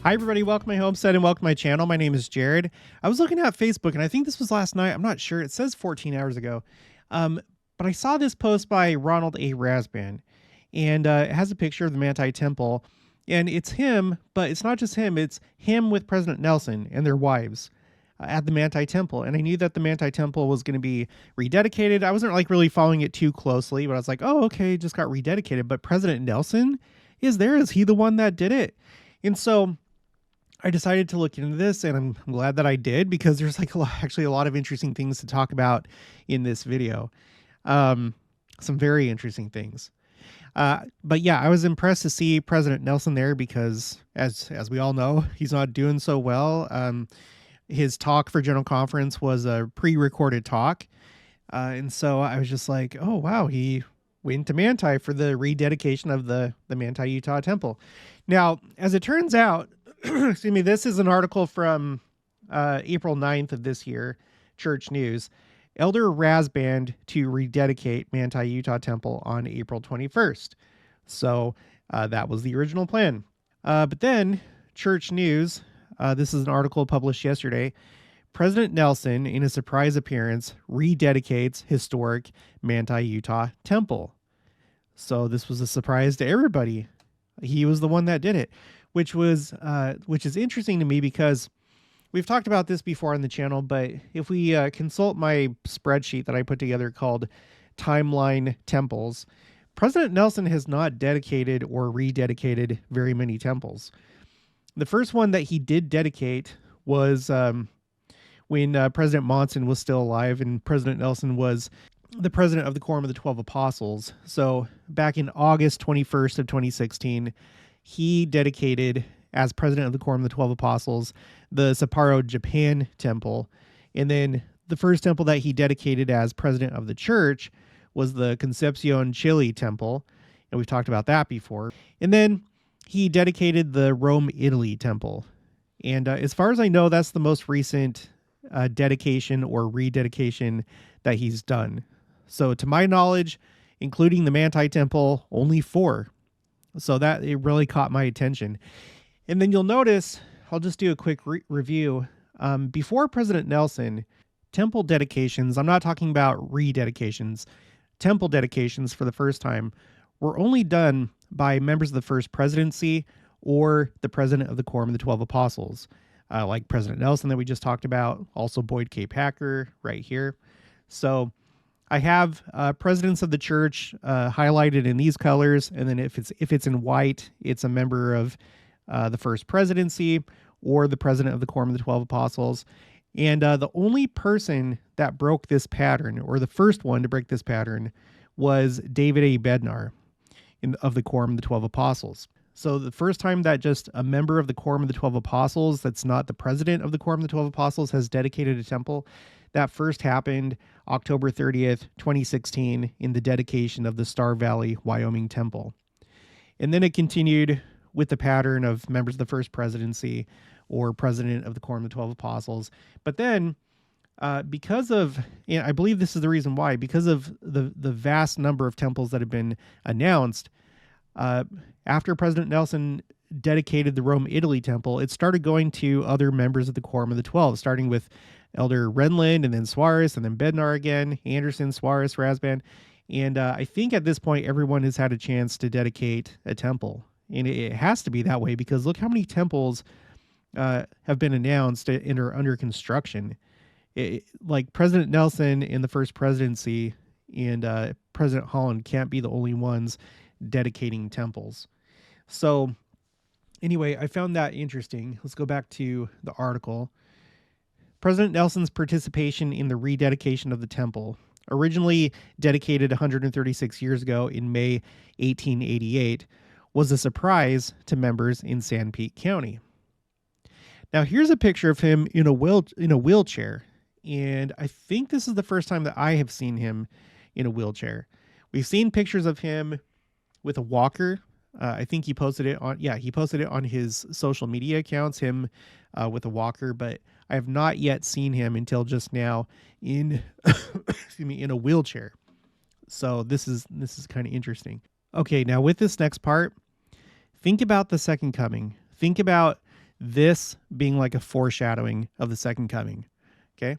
Hi, everybody. Welcome to my homestead and welcome to my channel. My name is Jared. I was looking at Facebook and I think this was last night. I'm not sure. It says 14 hours ago. But I saw this post by Ronald A. Rasband, and it has a picture of the Manti Temple. And it's him, but it's not just him. It's him with President Nelson and their wives at the Manti Temple. And I knew that the Manti Temple was going to be rededicated. I wasn't like really following it too closely, but I was like, oh, okay, it just got rededicated. But President Nelson is there? Is he the one that did it? And so I decided to look into this, and I'm glad that I did, because there's like actually a lot of interesting things to talk about in this video. Some very interesting things. But yeah, I was impressed to see President Nelson there because, as we all know, he's not doing so well. His talk for General Conference was a pre-recorded talk, and so I was just like, oh wow, he went to Manti for the rededication of the Manti Utah Temple. Now, as it turns out, excuse me, this is an article from April 9th of this year, Church News. Elder Rasband to rededicate Manti Utah Temple on April 21st. So that was the original plan. But then Church News, this is an article published yesterday. President Nelson, in a surprise appearance, rededicates historic Manti Utah Temple. So this was a surprise to everybody. He was the one that did it, which is interesting to me because we've talked about this before on the channel, but if we consult my spreadsheet that I put together called Timeline Temples, President Nelson has not dedicated or rededicated very many temples. The first one that he did dedicate was when President Monson was still alive and President Nelson was the president of the Quorum of the 12 Apostles. So back in August 21st of 2016, he dedicated, as president of the Quorum of the 12 Apostles, the Sapporo, Japan temple. And then the first temple that he dedicated as president of the church was the Concepcion, Chile temple. And we've talked about that before. And then he dedicated the Rome, Italy temple. And as far as I know, that's the most recent dedication or rededication that he's done. So to my knowledge, including the Manti Temple, only 4. So that it really caught my attention. And then you'll notice, I'll just do a quick review. Before President Nelson, temple dedications, I'm not talking about rededications, temple dedications for the first time were only done by members of the First Presidency or the president of the Quorum of the 12 Apostles, like President Nelson that we just talked about, also Boyd K. Packer right here. So I have presidents of the church highlighted in these colors, and then if it's in white, it's a member of the First Presidency or the president of the Quorum of the 12 Apostles. And the only person that broke this pattern, or the first one to break this pattern, was David A. Bednar of the Quorum of the 12 Apostles. So the first time that just a member of the Quorum of the 12 Apostles, that's not the president of the Quorum of the 12 Apostles, has dedicated a temple, that first happened October 30th, 2016, in the dedication of the Star Valley, Wyoming temple. And then it continued with the pattern of members of the First Presidency or president of the Quorum of the 12 Apostles. But then, because of, I believe this is the reason why, because of the vast number of temples that have been announced, after President Nelson dedicated the Rome, Italy temple, it started going to other members of the Quorum of the 12, starting with Elder Renlund, and then Suarez, and then Bednar again, Anderson, Suarez, Rasband. And I think at this point, everyone has had a chance to dedicate a temple. And it has to be that way because look how many temples have been announced and are under construction. Like President Nelson in the First Presidency and President Holland can't be the only ones dedicating temples. So anyway, I found that interesting. Let's go back to the article. President Nelson's participation in the rededication of the temple, originally dedicated 136 years ago in May 1888, was a surprise to members in Sanpete County. Now here's a picture of him in a wheelchair, and I think this is the first time that I have seen him in a wheelchair. We've seen pictures of him with a walker. I think he posted it on his social media accounts, him with a walker, but I have not yet seen him until just now in in a wheelchair. So this is kind of interesting. Okay, now with this next part, think about the second coming. Think about this being like a foreshadowing of the second coming. Okay.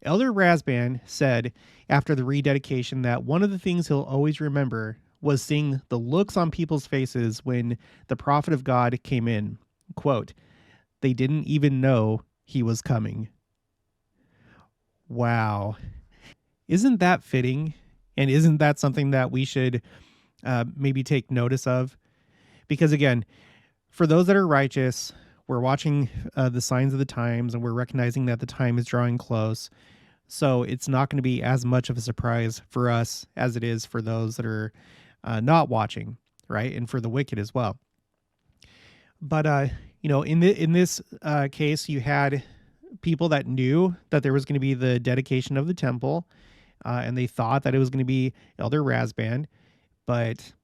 Elder Razban said after the rededication that one of the things he'll always remember was seeing the looks on people's faces when the prophet of God came in. Quote, they didn't even know he was coming. Wow. Isn't that fitting? And isn't that something that we should maybe take notice of? Because again, for those that are righteous, we're watching the signs of the times and we're recognizing that the time is drawing close. So it's not going to be as much of a surprise for us as it is for those that are not watching, right? And for the wicked as well. But, in this case, you had people that knew that there was going to be the dedication of the temple, and they thought that it was going to be Elder Razban. But,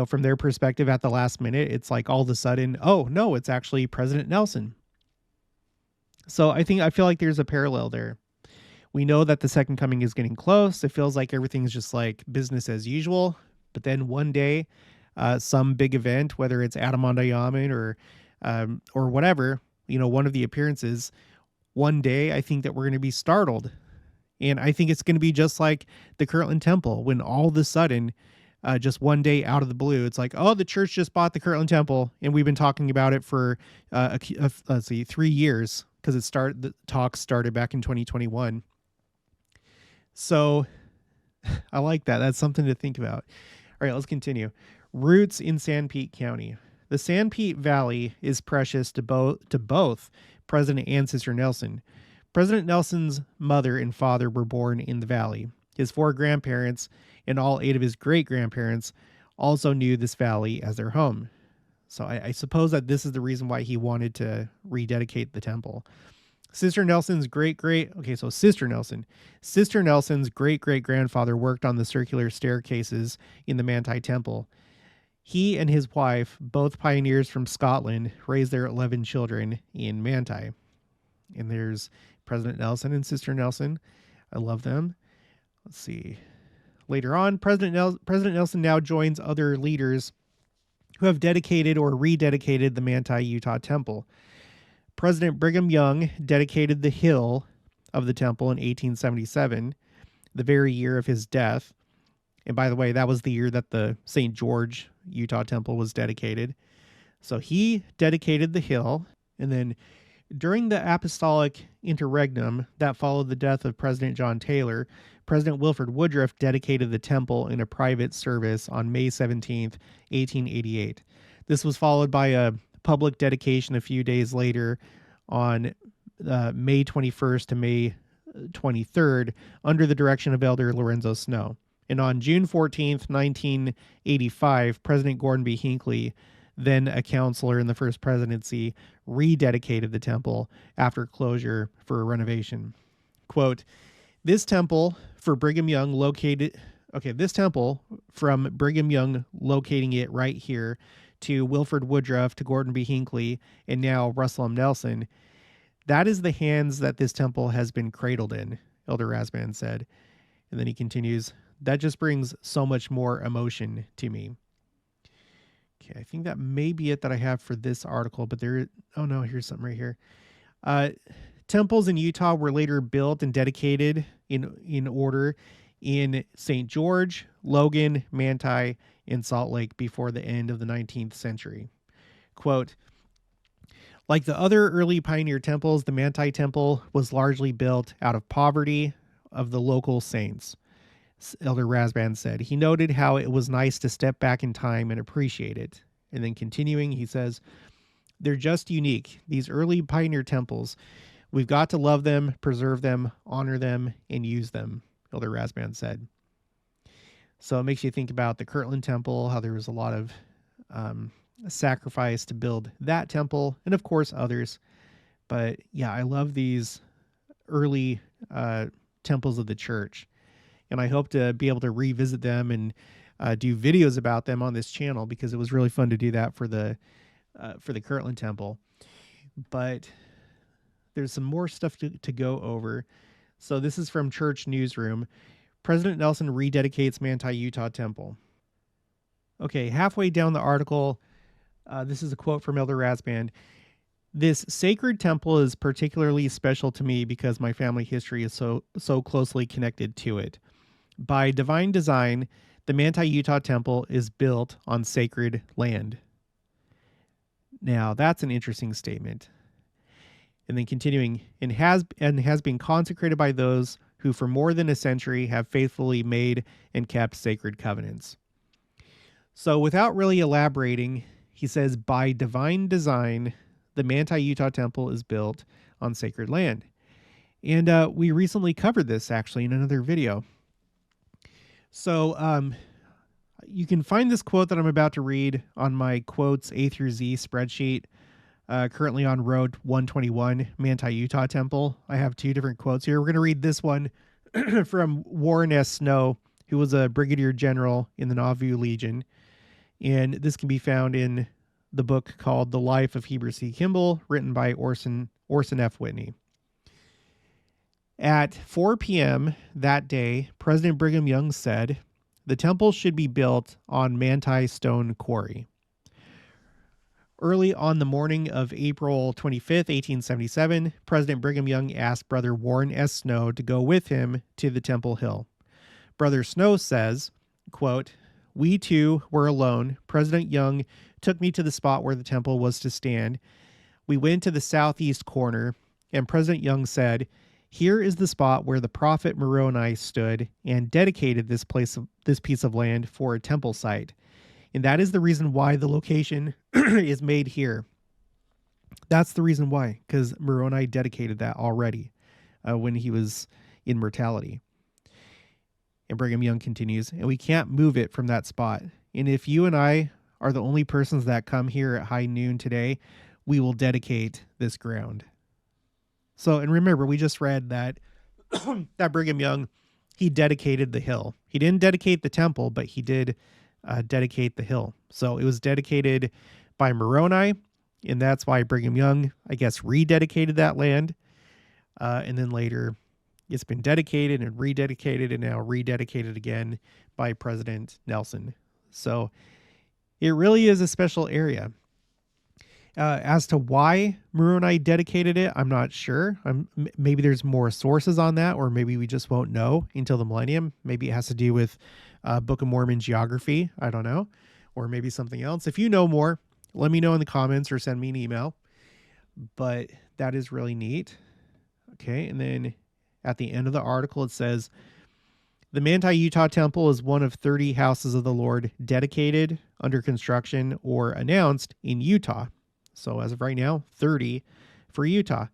from their perspective at the last minute, it's like all of a sudden, oh, no, it's actually President Nelson. So I feel like there's a parallel there. We know that the second coming is getting close. It feels like everything's just like business as usual. But then one day, some big event, whether it's Adamondayaman or whatever, one of the appearances, one day I think that we're going to be startled. And I think it's going to be just like the Kirtland Temple when all of a sudden, just one day out of the blue, it's like, oh, the church just bought the Kirtland Temple. And we've been talking about it for, 3 years because the talks started back in 2021. So I like that. That's something to think about. All right, let's continue. Roots in Sanpete County. The Sanpete Valley is precious to both President and Sister Nelson. President Nelson's mother and father were born in the valley. His 4 grandparents and all 8 of his great-grandparents also knew this valley as their home. So I suppose that this is the reason why he wanted to rededicate the temple. Sister Nelson's Sister Nelson's great-great-grandfather worked on the circular staircases in the Manti Temple. He and his wife, both pioneers from Scotland, raised their 11 children in Manti. And there's President Nelson and Sister Nelson. I love them. Let's see. Later on, President Nelson now joins other leaders who have dedicated or rededicated the Manti Utah Temple. President Brigham Young dedicated the hill of the temple in 1877, the very year of his death. And by the way, that was the year that the St. George Utah Temple was dedicated. So he dedicated the hill. And then during the apostolic interregnum that followed the death of President John Taylor, President Wilford Woodruff dedicated the temple in a private service on May 17th, 1888. This was followed by a public dedication a few days later on May 21st to May 23rd under the direction of Elder Lorenzo Snow. And on June 14th, 1985, President Gordon B. Hinckley, then a counselor in the first presidency, rededicated the temple after closure for a renovation. Quote, this temple from Brigham Young locating it right here to Wilford Woodruff, to Gordon B. Hinckley, and now Russell M. Nelson, that is the hands that this temple has been cradled in, Elder Razban said. And then he continues, that just brings so much more emotion to me. Okay, I think that may be it that I have for this article, but here's something right here. Temples in Utah were later built and dedicated in order in St. George, Logan, Manti, and Salt Lake before the end of the 19th century. Quote, like the other early pioneer temples, the Manti Temple was largely built out of poverty of the local saints, Elder Razban said. He noted how it was nice to step back in time and appreciate it. And then continuing, he says, they're just unique, these early pioneer temples. We've got to love them, preserve them, honor them, and use them, Elder Razban said. So it makes you think about the Kirtland Temple, how there was a lot of sacrifice to build that temple, and of course others. But yeah, I love these early temples of the church, and I hope to be able to revisit them and do videos about them on this channel, because it was really fun to do that for the Kirtland Temple. But there's some more stuff to go over. So this is from Church Newsroom. President Nelson rededicates Manti Utah Temple. Okay, halfway down the article, this is a quote from Elder Razban. This sacred temple is particularly special to me because my family history is so closely connected to it. By divine design, the Manti Utah Temple is built on sacred land. Now, that's an interesting statement. And then continuing, and has been consecrated by those who for more than a century have faithfully made and kept sacred covenants. So without really elaborating, he says, by divine design, the Manti Utah Temple is built on sacred land. And we recently covered this actually in another video. So you can find this quote that I'm about to read on my quotes A through Z spreadsheet, currently on Road 121, Manti Utah Temple. I have two different quotes here. We're going to read this one from Warren S. Snow, who was a brigadier general in the Nauvoo Legion. And this can be found in the book called The Life of Heber C. Kimball, written by Orson F. Whitney. At 4 p.m. that day, President Brigham Young said, the temple should be built on Manti Stone Quarry. Early on the morning of April 25th, 1877, President Brigham Young asked Brother Warren S. Snow to go with him to the Temple Hill. Brother Snow says, quote, we two were alone. President Young took me to the spot where the temple was to stand. We went to the southeast corner, and President Young said, here is the spot where the prophet Moroni stood and dedicated this piece of land for a temple site. And that is the reason why the location is made here. That's the reason why, because Moroni dedicated that already when he was in mortality. And Brigham Young continues, and we can't move it from that spot. And if you and I are the only persons that come here at high noon today, we will dedicate this ground. So, and remember, we just read that that Brigham Young, he dedicated the hill. He didn't dedicate the temple, but he did dedicate the hill. So it was dedicated by Moroni, and that's why Brigham Young, I guess, rededicated that land. And then later, it's been dedicated and rededicated and now rededicated again by President Nelson. So it really is a special area. As to why Moroni dedicated it, I'm not sure. Maybe there's more sources on that, or maybe we just won't know until the millennium. Maybe it has to do with Book of Mormon geography. I don't know. Or maybe something else. If you know more, let me know in the comments or send me an email. But that is really neat. Okay, and then at the end of the article, it says, the Manti Utah Temple is one of 30 houses of the Lord dedicated, under construction, or announced in Utah. So as of right now, 30 for Utah.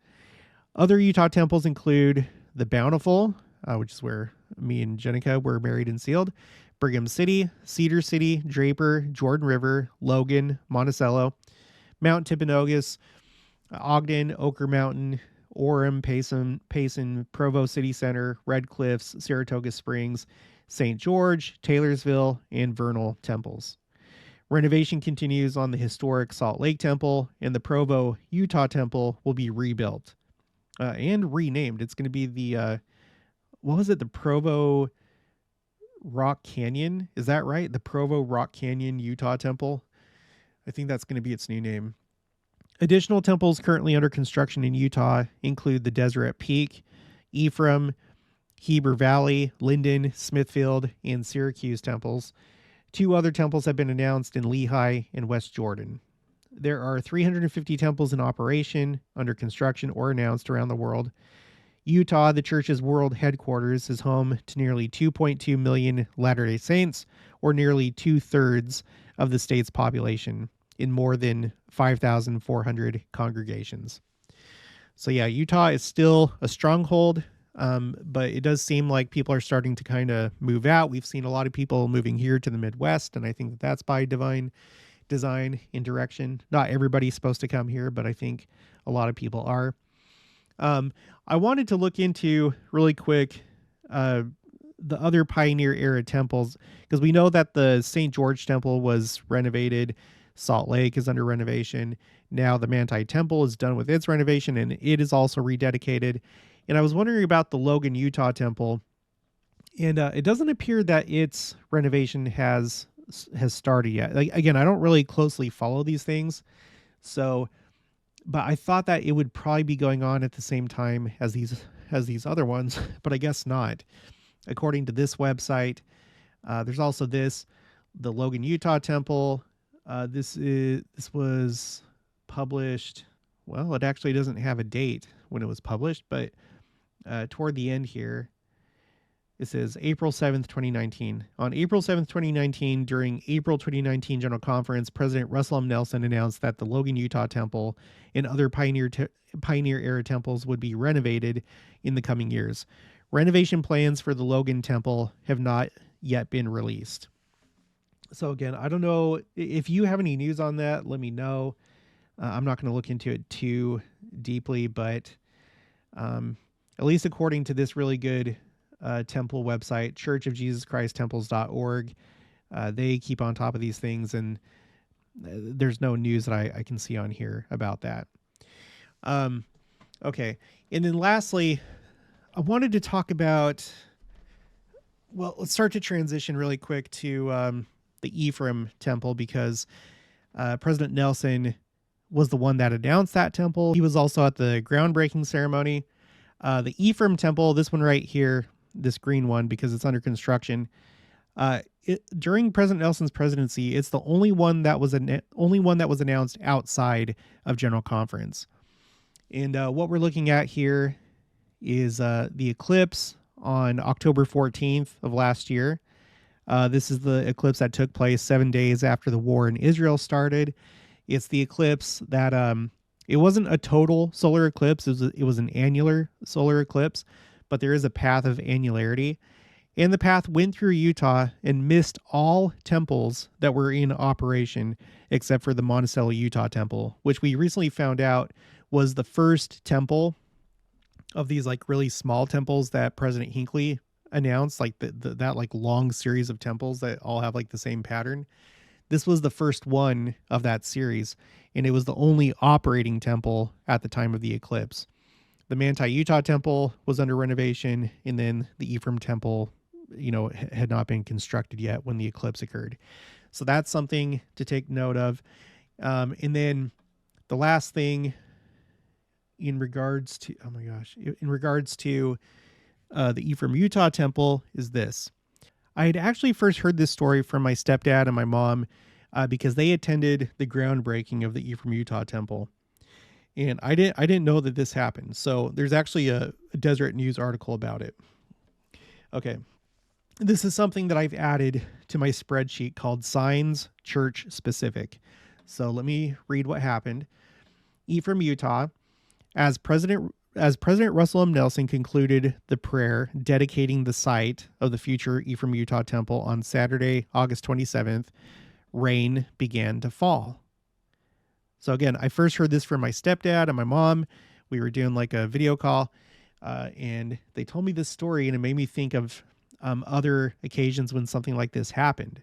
Other Utah temples include the Bountiful, which is where me and Jenica were married and sealed, Brigham City, Cedar City, Draper, Jordan River, Logan, Monticello, Mount Timpanogos, Ogden, Oquirrh Mountain, Orem, Payson, Provo City Center, Red Cliffs, Saratoga Springs, St. George, Taylorsville, and Vernal temples. Renovation continues on the historic Salt Lake Temple, and the Provo, Utah Temple will be rebuilt and renamed. It's going to be the, the Provo Rock Canyon? Is that right? The Provo Rock Canyon, Utah Temple? I think that's going to be its new name. Additional temples currently under construction in Utah include the Deseret Peak, Ephraim, Heber Valley, Linden, Smithfield, and Syracuse temples. 2 other temples have been announced in Lehi and West Jordan. There are 350 temples in operation, under construction, or announced around the world. Utah, the church's world headquarters, is home to nearly 2.2 million Latter-day Saints, or nearly 2/3 of the state's population, in more than 5,400 congregations. So yeah, Utah is still a stronghold. But it does seem like people are starting to kind of move out. We've seen a lot of people moving here to the Midwest, and I think that's by divine design and direction. Not everybody's supposed to come here, but I think a lot of people are. I wanted to look into really quick the other Pioneer era temples, because we know that the St. George Temple was renovated. Salt Lake is under renovation. Now the Manti Temple is done with its renovation, and it is also rededicated. And I was wondering about the Logan, Utah Temple, and it doesn't appear that its renovation has started yet. Like, again, I don't really closely follow these things, so But I thought that it would probably be going on at the same time as these other ones, but I guess not. According to this website, there's also the Logan, Utah Temple. This was published. Well, it actually doesn't have a date when it was published, but toward the end here, it says April 7th, 2019. On April 7th, 2019, during April 2019 General Conference, President Russell M. Nelson announced that the Logan, Utah Temple and other Pioneer-era temples would be renovated in the coming years. Renovation plans for the Logan Temple have not yet been released. So again, I don't know if you have any news on that. Let me know. I'm not going to look into it too deeply, but at least according to this really good temple website, churchofjesuschristtemples.org, they keep on top of these things, and there's no news that I can see on here about that. Okay. And then lastly, I wanted to talk about, well, let's start to transition really quick to the Ephraim temple, because President Nelson was the one that announced that temple. He was also at the groundbreaking ceremony. The Ephraim temple, this one right here, this green one, because it's under construction. During President Nelson's presidency, it's the only one that was announced outside of General Conference. And what we're looking at here is the eclipse on October 14th of last year. This is the eclipse that took place 7 days after the war in Israel started. It's the eclipse that it wasn't a total solar eclipse. It was an annular solar eclipse, but there is a path of annularity. And the path went through Utah and missed all temples that were in operation except for the Monticello, Utah Temple, which we recently found out was the first temple of these like really small temples that President Hinckley announced, like that like long series of temples that all have like the same pattern. This was the first one of that series, and it was the only operating temple at the time of the eclipse. The Manti Utah Temple was under renovation, and then the Ephraim Temple, had not been constructed yet when the eclipse occurred. So that's something to take note of. And then the last thing in regards to the Ephraim Utah Temple is this. I had actually first heard this story from my stepdad and my mom because they attended the groundbreaking of the Ephraim Utah Temple. And I didn't know that this happened. So there's actually a Deseret News article about it. Okay. This is something that I've added to my spreadsheet called Signs Church Specific. So let me read what happened. Ephraim, Utah, as President Russell M. Nelson concluded the prayer dedicating the site of the future Ephraim Utah Temple on Saturday, August 27th, rain began to fall. So again, I first heard this from my stepdad and my mom. We were doing like a video call, and they told me this story, and it made me think of other occasions when something like this happened.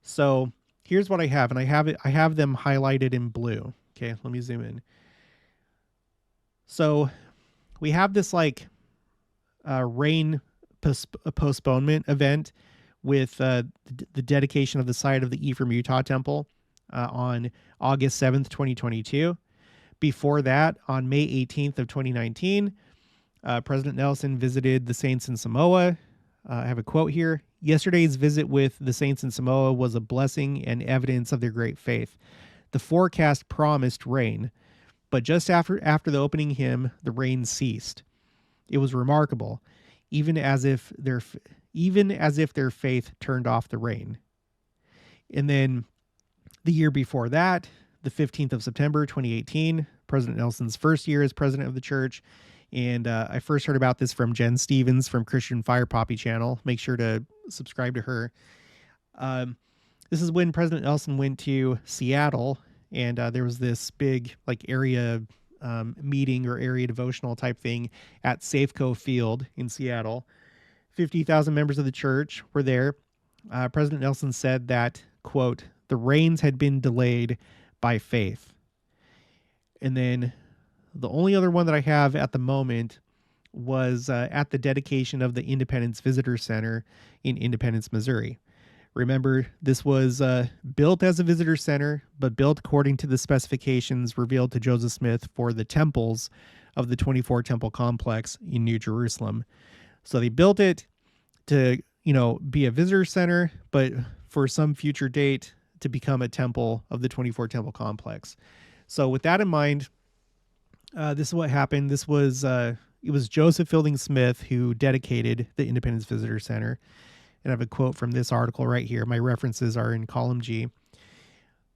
So here's what I have, and I have them highlighted in blue. Okay, let me zoom in. So we have this like rain postponement event with the dedication of the site of the Ephraim Utah Temple on August 7th, 2022. Before that, on May 18th of 2019, President Nelson visited the saints in Samoa. I have a quote here. Yesterday's visit with the saints in Samoa was a blessing and evidence of their great faith. The forecast promised rain, but just after the opening hymn, the rain ceased. It was remarkable, even as if their faith turned off the rain. And then the year before that, the 15th of September, 2018, President Nelson's first year as president of the church. And I first heard about this from Jen Stevens from Christian Fire Poppy channel. Make sure to subscribe to her. This is when President Nelson went to Seattle, and there was this big like area meeting or area devotional type thing at Safeco Field in Seattle. 50,000 members of the church were there. President Nelson said that, quote, the rains had been delayed by faith. And then the only other one that I have at the moment was at the dedication of the Independence Visitor Center in Independence, Missouri. Remember, this was built as a visitor center, but built according to the specifications revealed to Joseph Smith for the temples of the 24 temple complex in New Jerusalem. So they built it to, be a visitor center, but for some future date to become a temple of the 24 temple complex. So with that in mind, this is what happened. This was, it was Joseph Fielding Smith who dedicated the Independence Visitor Center. And I have a quote from this article right here. My references are in column G.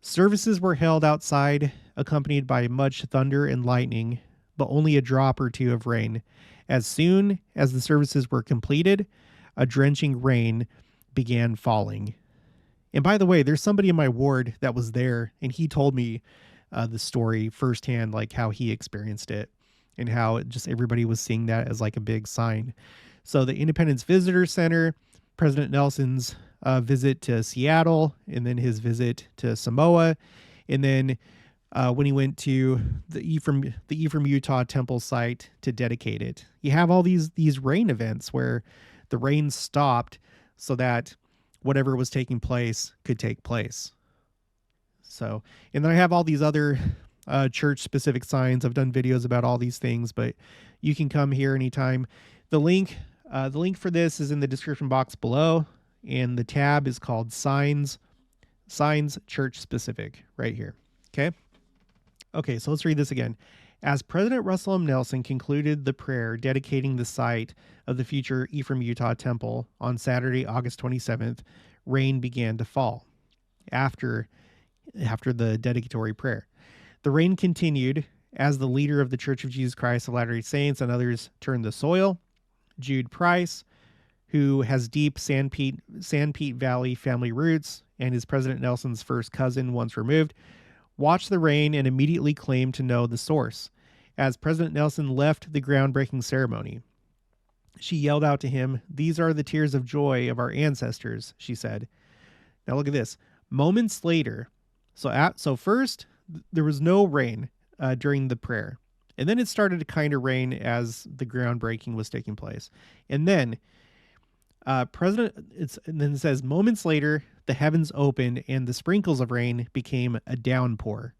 Services were held outside, accompanied by much thunder and lightning, but only a drop or two of rain. As soon as the services were completed, a drenching rain began falling. And by the way, there's somebody in my ward that was there, and he told me the story firsthand, like how he experienced it and how just everybody was seeing that as like a big sign. So the Independence Visitor Center, President Nelson's visit to Seattle, and then his visit to Samoa, and then when he went to the Ephraim Utah Temple site to dedicate it. You have all these rain events where the rain stopped so that whatever was taking place could take place. So, and then I have all these other church-specific signs. I've done videos about all these things, but you can come here anytime. The link for this is in the description box below, and the tab is called Signs Church Specific right here. Okay, so let's read this again. As President Russell M. Nelson concluded the prayer dedicating the site of the future Ephraim Utah Temple on Saturday, August 27th, rain began to fall after the dedicatory prayer. The rain continued as the leader of the Church of Jesus Christ of Latter-day Saints and others turned the soil. Jude Price, who has deep Sandpeat Valley family roots and is President Nelson's first cousin once removed, watched the rain and immediately claimed to know the source. As President Nelson left the groundbreaking ceremony, she yelled out to him, "These are the tears of joy of our ancestors," she said. Now look at this. Moments later, so first there was no rain during the prayer, and then it started to kind of rain as the groundbreaking was taking place, and then it says moments later the heavens opened and the sprinkles of rain became a downpour.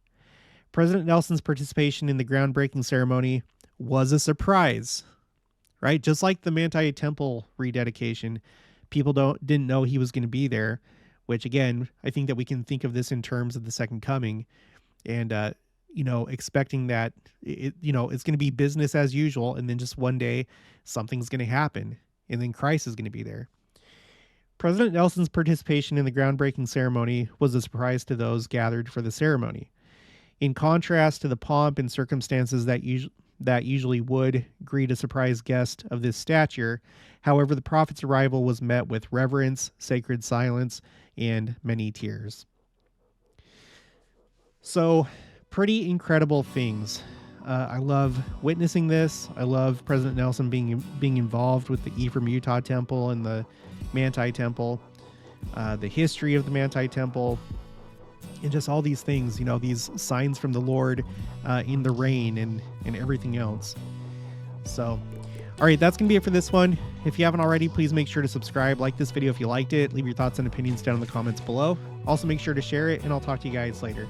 President Nelson's participation in the groundbreaking ceremony was a surprise, right? Just like the Manti Temple rededication, people didn't know he was going to be there, which again, I think that we can think of this in terms of the second coming and, expecting that it's going to be business as usual. And then just one day something's going to happen and then Christ is going to be there. President Nelson's participation in the groundbreaking ceremony was a surprise to those gathered for the ceremony. In contrast to the pomp and circumstances that usually would greet a surprise guest of this stature, however, the prophet's arrival was met with reverence, sacred silence, and many tears. So, pretty incredible things. I love witnessing this. I love President Nelson being involved with the Ephraim Utah Temple and the Manti Temple, the history of the Manti Temple, and just all these things, these signs from the Lord in the rain and everything else. So, all right, that's going to be it for this one. If you haven't already, please make sure to subscribe, like this video if you liked it, leave your thoughts and opinions down in the comments below. Also, make sure to share it, and I'll talk to you guys later.